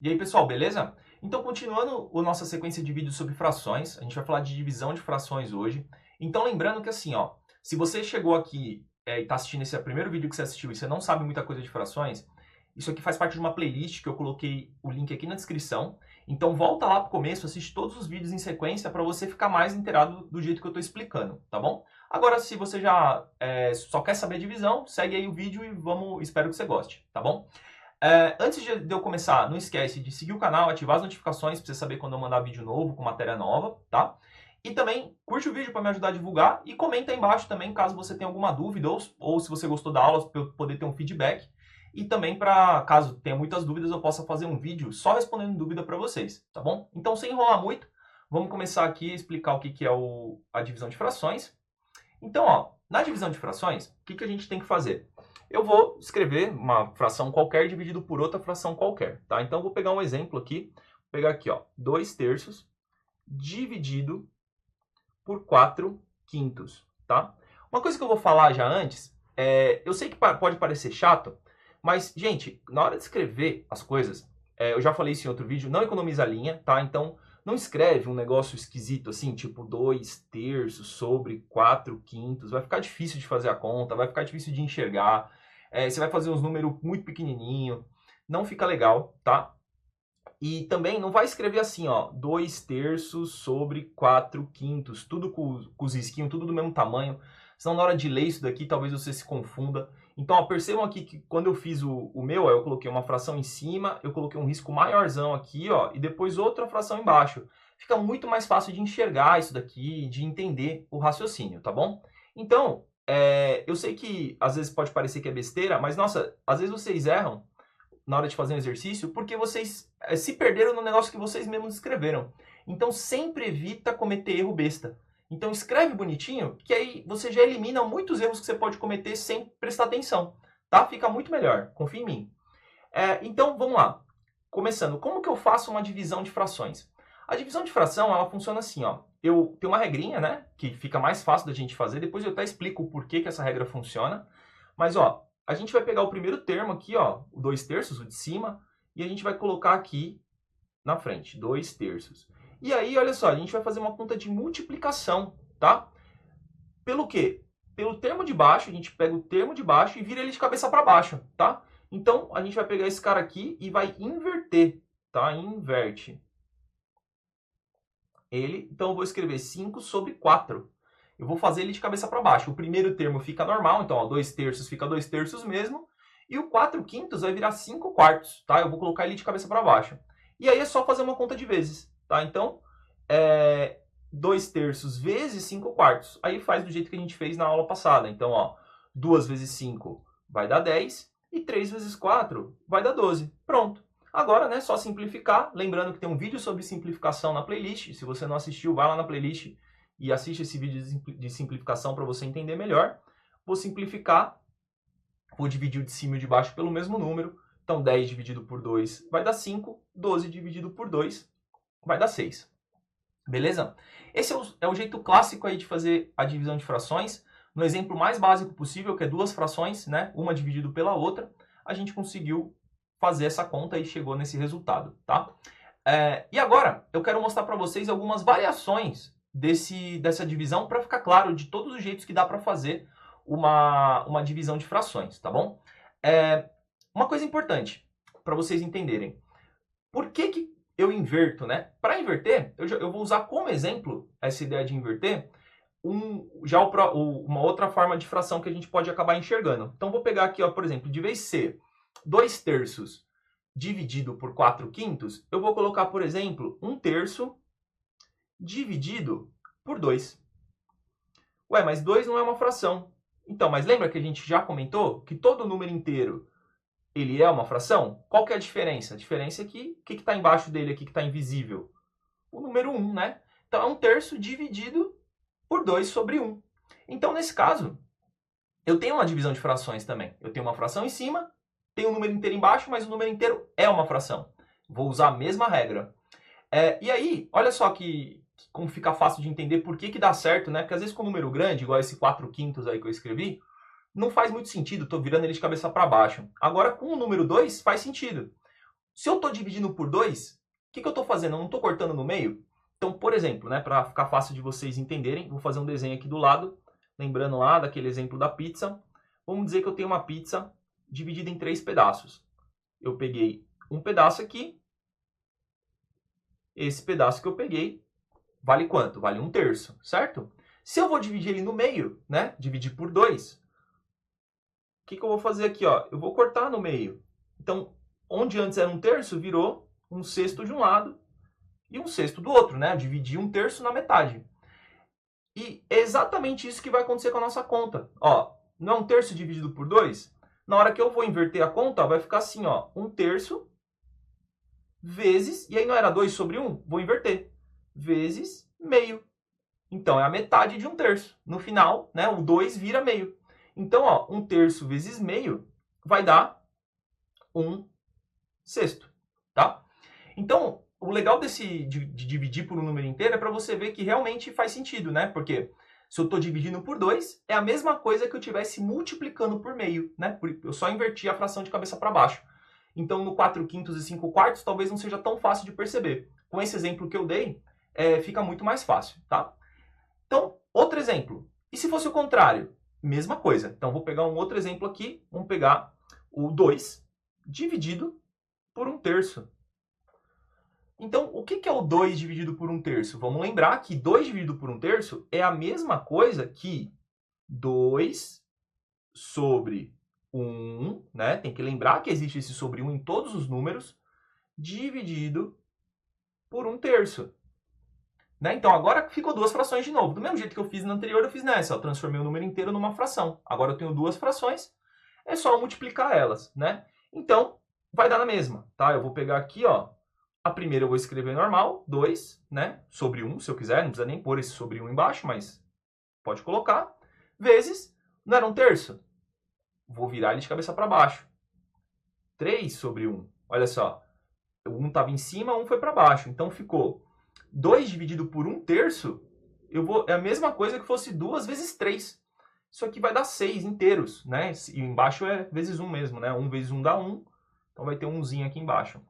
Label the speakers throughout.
Speaker 1: E aí, pessoal, beleza? Então, continuando a nossa sequência de vídeos sobre frações, a gente vai falar de divisão de frações hoje. Então, lembrando que assim, ó, se você chegou aqui e está assistindo esse primeiro vídeo que você assistiu e você não sabe muita coisa de frações, isso aqui faz parte de uma playlist que eu coloquei o link aqui na descrição. Então, volta lá pro começo, assiste todos os vídeos em sequência para você ficar mais inteirado do jeito que eu estou explicando, tá bom? Agora, se você já só quer saber a divisão, segue aí o vídeo e espero que você goste, tá bom? Antes de eu começar, não esquece de seguir o canal, ativar as notificações para você saber quando eu mandar vídeo novo com matéria nova, tá? E também curte o vídeo para me ajudar a divulgar e comenta aí embaixo também caso você tenha alguma dúvida ou se você gostou da aula para eu poder ter um feedback. E também para caso tenha muitas dúvidas eu possa fazer um vídeo só respondendo dúvida para vocês, tá bom? Então sem enrolar muito, vamos começar aqui a explicar o que é a divisão de frações. Então, ó, na divisão de frações, o que a gente tem que fazer? Eu vou escrever uma fração qualquer dividido por outra fração qualquer, tá? Então, eu vou pegar um exemplo aqui. Vou pegar aqui, ó, 2 terços dividido por 4 quintos, tá? Uma coisa que eu vou falar já antes, eu sei que pode parecer chato, mas, gente, na hora de escrever as coisas, eu já falei isso em outro vídeo, não economiza linha, tá? Então, não escreve um negócio esquisito assim, tipo 2 terços sobre 4 quintos. Vai ficar difícil de fazer a conta, vai ficar difícil de enxergar. Você vai fazer uns números muito pequenininho. Não fica legal, tá? E também não vai escrever assim, ó, 2 terços sobre 4 quintos, tudo com os risquinhos, tudo do mesmo tamanho. Senão na hora de ler isso daqui, talvez você se confunda. Então, ó, percebam aqui que quando eu fiz o meu, eu coloquei uma fração em cima, eu coloquei um risco maiorzão aqui, ó, e depois outra fração embaixo. Fica muito mais fácil de enxergar isso daqui, de entender o raciocínio, tá bom? Então, eu sei que às vezes pode parecer que é besteira, mas nossa, às vezes vocês erram na hora de fazer um exercício, porque vocês se perderam no negócio que vocês mesmos escreveram. Então sempre evita cometer erro besta. Então escreve bonitinho, que aí você já elimina muitos erros que você pode cometer sem prestar atenção, tá? Fica muito melhor, confia em mim. Então vamos lá. Começando, como que eu faço uma divisão de frações? A divisão de fração, ela funciona assim, ó. Eu tenho uma regrinha, né, que fica mais fácil da gente fazer, depois eu até explico o porquê que essa regra funciona. Mas, ó, a gente vai pegar o primeiro termo aqui, ó, o 2 terços, o de cima, e a gente vai colocar aqui na frente, 2 terços. E aí, olha só, a gente vai fazer uma conta de multiplicação, tá? Pelo quê? Pelo termo de baixo, a gente pega o termo de baixo e vira ele de cabeça para baixo, tá? Então, a gente vai pegar esse cara aqui e vai inverter, tá? Inverte ele. Então, eu vou escrever 5 sobre 4. Eu vou fazer ele de cabeça para baixo. O primeiro termo fica normal, então 2 terços fica 2 terços mesmo. E o 4 quintos vai virar 5 quartos, tá? Eu vou colocar ele de cabeça para baixo. E aí é só fazer uma conta de vezes, tá? Então, 2 terços vezes 5 quartos. Aí faz do jeito que a gente fez na aula passada. Então, ó, 2 vezes 5 vai dar 10 e 3 vezes 4 vai dar 12. Pronto. Agora, né, só simplificar. Lembrando que tem um vídeo sobre simplificação na playlist. Se você não assistiu, vai lá na playlist e assiste esse vídeo de simplificação para você entender melhor. Vou simplificar. Vou dividir o de cima e o de baixo pelo mesmo número. Então, 10 dividido por 2 vai dar 5. 12 dividido por 2 vai dar 6. Beleza? Esse é o jeito clássico aí de fazer a divisão de frações. No exemplo mais básico possível, que é duas frações, né? Uma dividida pela outra, a gente conseguiu fazer essa conta e chegou nesse resultado, tá? E agora, eu quero mostrar para vocês algumas variações dessa divisão para ficar claro de todos os jeitos que dá para fazer uma divisão de frações, tá bom? Uma coisa importante para vocês entenderem. Por que eu inverto, né? Para inverter, eu vou usar como exemplo essa ideia de inverter uma outra forma de fração que a gente pode acabar enxergando. Então, vou pegar aqui, ó, por exemplo, de vez de ser 2 terços dividido por 4 quintos, eu vou colocar, por exemplo, 1 terço dividido por 2. Ué, mas 2 não é uma fração. Então, mas lembra que a gente já comentou que todo número inteiro ele é uma fração? Qual que é a diferença? A diferença é que o que está embaixo dele aqui que está invisível? O número 1, né? Então, é 1 terço dividido por 2 sobre 1. Então, nesse caso, eu tenho uma divisão de frações também. Eu tenho uma fração em cima, tenho um número inteiro embaixo, mas o número inteiro é uma fração. Vou usar a mesma regra. E aí, olha só como fica fácil de entender por que dá certo, né? Porque às vezes com um número grande, igual esse 4 quintos aí que eu escrevi, não faz muito sentido, estou virando ele de cabeça para baixo. Agora, com o número 2, faz sentido. Se eu estou dividindo por 2, o que eu estou fazendo? Eu não estou cortando no meio? Então, por exemplo, né, para ficar fácil de vocês entenderem, vou fazer um desenho aqui do lado, lembrando lá daquele exemplo da pizza. Vamos dizer que eu tenho uma pizza dividida em 3 pedaços. Eu peguei um pedaço aqui. Esse pedaço que eu peguei vale quanto? Vale 1/3, certo? Se eu vou dividir ele no meio, né, dividir por 2, o que eu vou fazer aqui? Ó? Eu vou cortar no meio. Então, onde antes era 1/3, virou 1/6 de um lado e 1/6 do outro, né? Eu dividi 1/3 na metade. E é exatamente isso que vai acontecer com a nossa conta. Ó, não é 1/3 dividido por 2? Na hora que eu vou inverter a conta, vai ficar assim, ó, 1/3 vezes, e aí não era 2 sobre 1? Vou inverter. Vezes meio. Então, é a metade de 1/3. No final, né, o 2 vira meio. Então, ó, 1/3 vezes meio vai dar 1/6, tá? Então, o legal de dividir por um número inteiro é para você ver que realmente faz sentido, né? Porque se eu estou dividindo por 2, é a mesma coisa que eu estivesse multiplicando por meio, né? Eu só inverti a fração de cabeça para baixo. Então, no 4/5 e 5/4, talvez não seja tão fácil de perceber. Com esse exemplo que eu dei, fica muito mais fácil, tá? Então, outro exemplo. E se fosse o contrário? Mesma coisa. Então, vou pegar um outro exemplo aqui. Vamos pegar o 2 dividido por 1/3. Então, o que é o 2 dividido por 1/3? Vamos lembrar que 2 dividido por 1/3 é a mesma coisa que 2 sobre 1, né? Tem que lembrar que existe esse sobre 1 em todos os números, dividido por 1/3. Né? Então, agora ficou duas frações de novo. Do mesmo jeito que eu fiz na anterior, eu fiz nessa. Eu transformei o número inteiro numa fração. Agora eu tenho duas frações, é só eu multiplicar elas, né? Então, vai dar na mesma, tá? Eu vou pegar aqui, ó. A primeira eu vou escrever normal, 2, né? Sobre 1, se eu quiser. Não precisa nem pôr esse sobre 1 embaixo, mas pode colocar. Vezes, não era 1/3? Vou virar ele de cabeça para baixo. 3 sobre 1. Olha só. O 1 estava em cima, 1 foi para baixo. Então, ficou 2 dividido por 1/3, é a mesma coisa que fosse 2 vezes 3. Isso aqui vai dar 6 inteiros, né? E embaixo é vezes 1 mesmo, né? 1 vezes 1 dá 1. Então, vai ter um 1zinho aqui embaixo.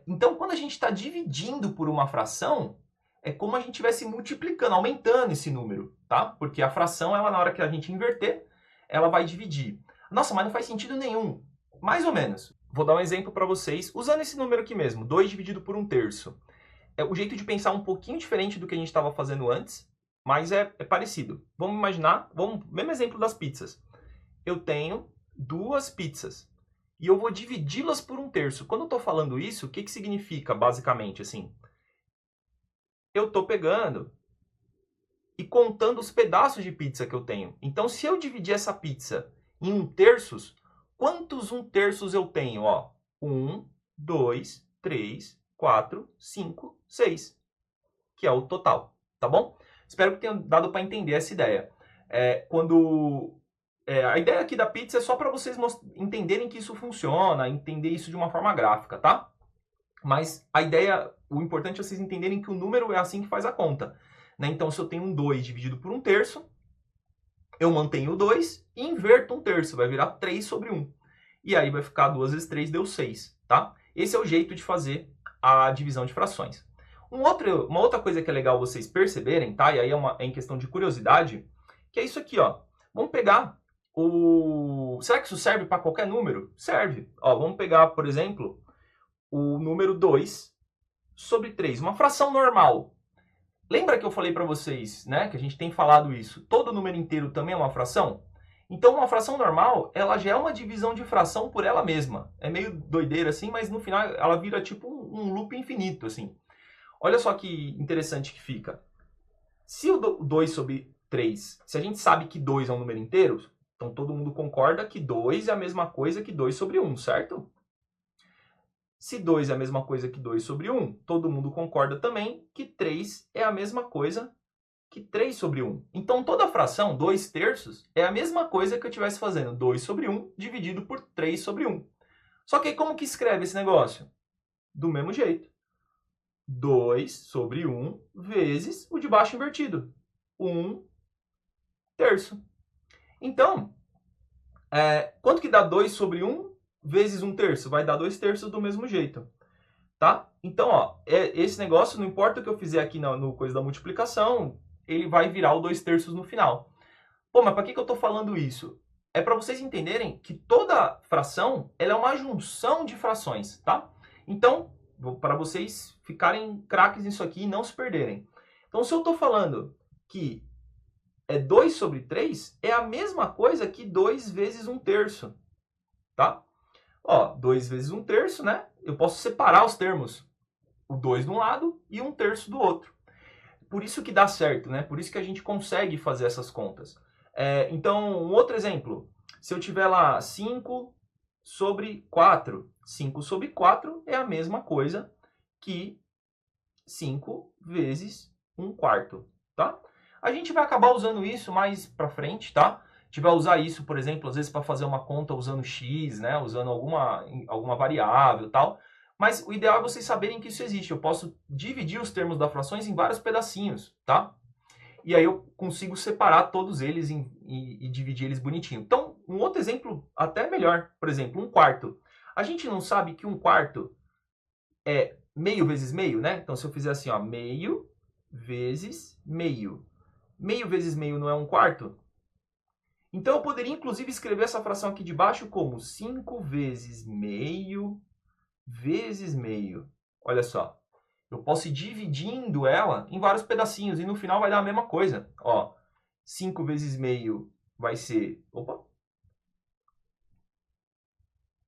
Speaker 1: Então, quando a gente está dividindo por uma fração, é como a gente estivesse multiplicando, aumentando esse número, tá? Porque a fração, ela, na hora que a gente inverter, ela vai dividir. Nossa, mas não faz sentido nenhum. Mais ou menos. Vou dar um exemplo para vocês, usando esse número aqui mesmo, 2 dividido por 1/3. É o jeito de pensar um pouquinho diferente do que a gente estava fazendo antes, mas é parecido. Vamos imaginar, mesmo exemplo das pizzas. Eu tenho duas pizzas e eu vou dividi-las por 1/3. Quando eu estou falando isso, o que significa basicamente assim? Eu estou pegando e contando os pedaços de pizza que eu tenho. Então, se eu dividir essa pizza em 1/3, quantos 1/3 eu tenho? Ó, 1, 2, 3, 4, 5, 6, que é o total, tá bom? Espero que tenha dado para entender essa ideia. A ideia aqui da pizza é só para vocês entenderem que isso funciona, entender isso de uma forma gráfica, tá? Mas a ideia, o importante é vocês entenderem que o número é assim que faz a conta. Né? Então, se eu tenho um 2 dividido por 1/3, eu mantenho o 2 e inverto 1/3, vai virar 3 sobre 1. E aí vai ficar 2 vezes 3 deu 6, tá? Esse é o jeito de fazer a divisão de frações. Uma outra coisa que é legal vocês perceberem, tá? E aí é em questão de curiosidade, que é isso aqui, ó. Vamos pegar Será que isso serve para qualquer número? Serve. Ó, vamos pegar, por exemplo, o número 2 sobre 3, uma fração normal. Lembra que eu falei para vocês, né, que a gente tem falado isso? Todo número inteiro também é uma fração? Então, uma fração normal, ela já é uma divisão de fração por ela mesma. É meio doideira assim, mas no final ela vira tipo um loop infinito, assim. Olha só que interessante que fica. Se o 2 sobre 3, se a gente sabe que 2 é um número inteiro, então todo mundo concorda que 2 é a mesma coisa que 2 sobre 1, certo? Se 2 é a mesma coisa que 2 sobre 1, todo mundo concorda também que 3 é a mesma coisa que 3 sobre 1. Então, toda fração, 2/3, é a mesma coisa que eu estivesse fazendo 2 sobre 1 dividido por 3 sobre 1. Só que aí, como que escreve esse negócio? Do mesmo jeito. 2 sobre 1 vezes o de baixo invertido. 1/3. Então, quanto que dá 2 sobre 1 vezes 1/3 vai dar 2/3 do mesmo jeito, tá? Então, ó, esse negócio, não importa o que eu fizer aqui no coisa da multiplicação, ele vai virar o 2/3 no final. Pô, mas para que eu estou falando isso? É para vocês entenderem que toda fração ela é uma junção de frações, tá? Então, para vocês ficarem craques nisso aqui e não se perderem. Então, se eu estou falando que é 2/3, é a mesma coisa que 2 vezes 1/3, tá? Ó, 2 vezes 1/3, né? Eu posso separar os termos. O 2 de um lado e 1/3 do outro. Por isso que dá certo, né? Por isso que a gente consegue fazer essas contas. Então, um outro exemplo. Se eu tiver lá 5/4. 5/4 é a mesma coisa que 5 vezes 1/4, tá? A gente vai acabar usando isso mais pra frente, tá? A gente vai usar isso, por exemplo, às vezes para fazer uma conta usando x, né? Usando alguma variável e tal. Mas o ideal é vocês saberem que isso existe. Eu posso dividir os termos das frações em vários pedacinhos, tá? E aí eu consigo separar todos eles e dividir eles bonitinho. Então, um outro exemplo até melhor, por exemplo, 1/4. A gente não sabe que 1/4 é meio vezes meio, né? Então, se eu fizer assim, ó, meio vezes meio. Meio vezes meio não é 1/4? Então, eu poderia, inclusive, escrever essa fração aqui de baixo como 5 vezes meio vezes meio. Olha só. Eu posso ir dividindo ela em vários pedacinhos e no final vai dar a mesma coisa. Ó, 5 vezes meio vai ser... Opa!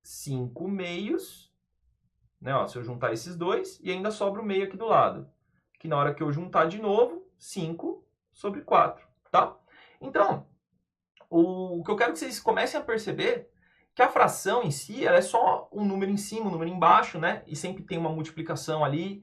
Speaker 1: 5 meios, né? Ó, se eu juntar esses dois, e ainda sobra o meio aqui do lado. Que na hora que eu juntar de novo, 5/4, tá? Então, o que eu quero que vocês comecem a perceber que a fração em si, ela é só um número em cima, um número embaixo, né? E sempre tem uma multiplicação ali.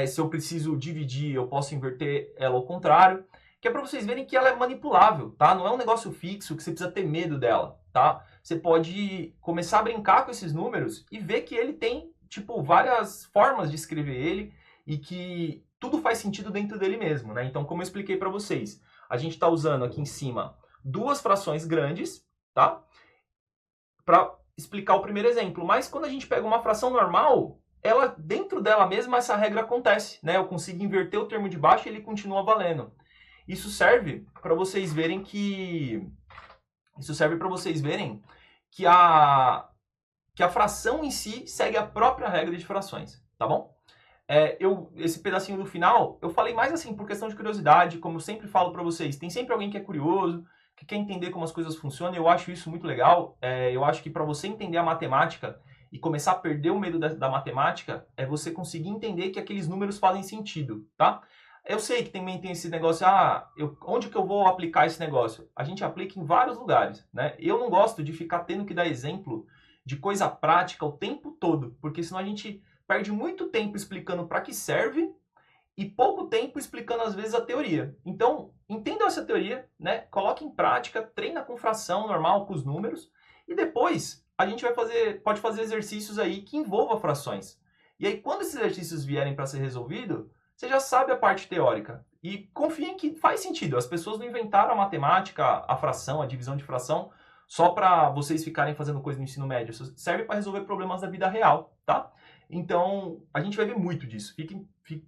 Speaker 1: Se eu preciso dividir, eu posso inverter ela ao contrário. Que é para vocês verem que ela é manipulável, tá? Não é um negócio fixo que você precisa ter medo dela, tá? Você pode começar a brincar com esses números e ver que ele tem, tipo, várias formas de escrever ele e que tudo faz sentido dentro dele mesmo, né? Então, como eu expliquei para vocês, a gente está usando aqui em cima duas frações grandes, tá? Para explicar o primeiro exemplo. Mas quando a gente pega uma fração normal, ela, dentro dela mesma, essa regra acontece, né? Eu consigo inverter o termo de baixo e ele continua valendo. Isso serve para vocês verem que a fração em si segue a própria regra de frações, tá bom? Esse pedacinho do final, eu falei mais assim por questão de curiosidade, como eu sempre falo para vocês, tem sempre alguém que é curioso, que quer entender como as coisas funcionam, eu acho isso muito legal. Eu acho que para você entender a matemática e começar a perder o medo da matemática, é você conseguir entender que aqueles números fazem sentido, tá? Eu sei que também tem esse negócio, onde que eu vou aplicar esse negócio? A gente aplica em vários lugares, né? Eu não gosto de ficar tendo que dar exemplo de coisa prática o tempo todo, porque senão a gente perde muito tempo explicando para que serve e pouco tempo explicando, às vezes, a teoria. Então, entenda essa teoria, né? Coloque em prática, treina com fração normal, com os números, e depois a gente pode fazer exercícios aí que envolvam frações. E aí, quando esses exercícios vierem para ser resolvido, você já sabe a parte teórica. E confiem que faz sentido. As pessoas não inventaram a matemática, a fração, a divisão de fração, só para vocês ficarem fazendo coisa no ensino médio. Isso serve para resolver problemas da vida real, tá? Então, a gente vai ver muito disso.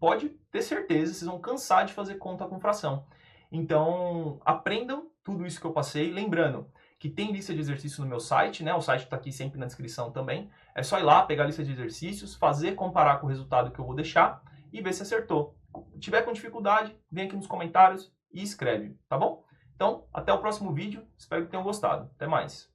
Speaker 1: Pode ter certeza, vocês vão cansar de fazer conta com fração. Então, aprendam tudo isso que eu passei. Lembrando que tem lista de exercícios no meu site, né? O site está aqui sempre na descrição também. É só ir lá, pegar a lista de exercícios, fazer, comparar com o resultado que eu vou deixar e ver se acertou. Se tiver com dificuldade, vem aqui nos comentários e escreve, tá bom? Então, até o próximo vídeo. Espero que tenham gostado. Até mais.